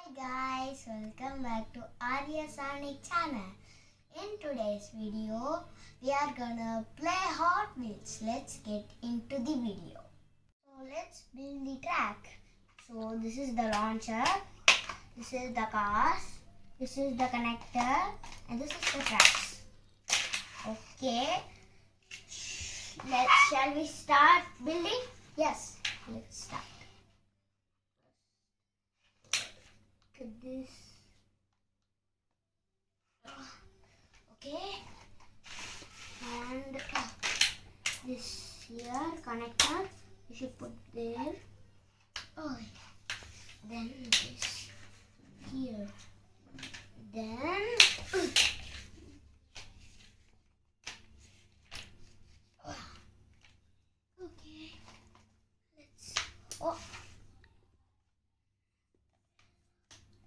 Hi guys, welcome back to Aarya Sonic channel. In today's video, we are gonna play Hot Wheels. Let's get into the video. So let's build the track. So this is the launcher, this is the cars, this is the connector, and this is the tracks. Okay, shall we start building? Yes, let's start. Look at this. Okay, and this here connector we should put there. Oh, then this here. Then okay, let's. Oh,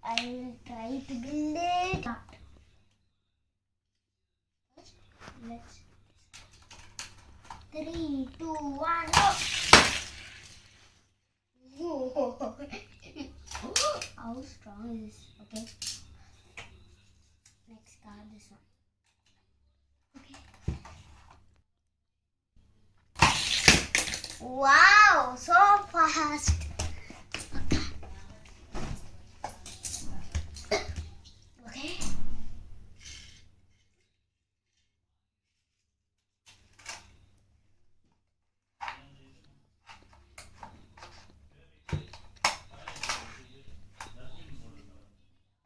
I will try to build it. Let's 3, 2, 1, go! How strong is this? Okay. Next card, this one. Okay. Wow, so fast. Okay.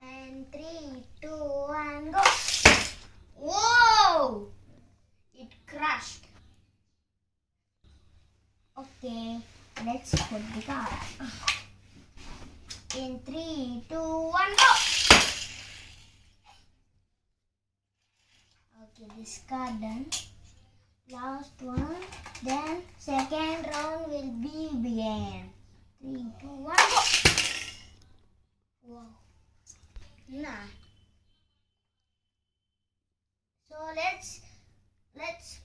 And 3, 2, 1, go! Whoa! It crashed. Okay, let's put the car. In 3, 2, 1, go! Okay, this car done. Last one. Then second round will be begin. 3, 2, 1, go! Wow. Nah. So let's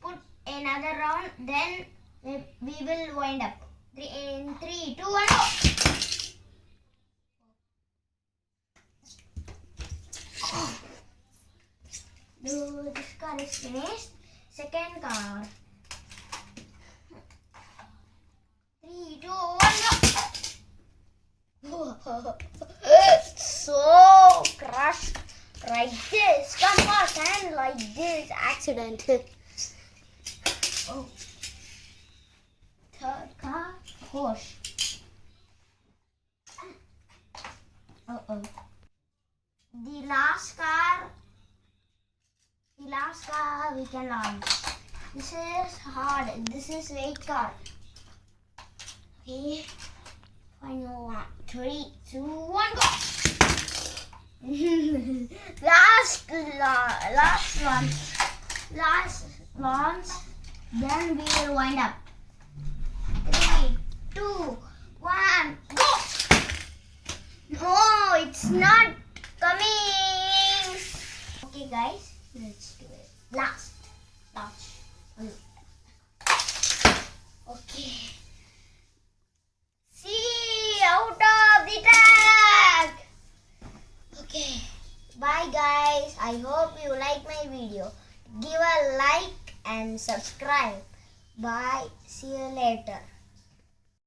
put another round. Then we will wind up. In 3, 2, 1, go! This car is finished. Second car. 3, 2, 1, go! So crushed. Like this. Come fast and like this. Accident. Oh. Third car. Horse. Uh-oh. The last car we can launch. This is hard. This is weight car. Okay. Final one. 3, 2, 1, go! last launch. Then we will wind up. 3, 2, 1, go! No, it's not coming. Okay, guys, let's do it. Last launch. Okay. See, out of the track. Okay. Bye, guys. I hope you like my video. Give a like and subscribe. Bye. See you later.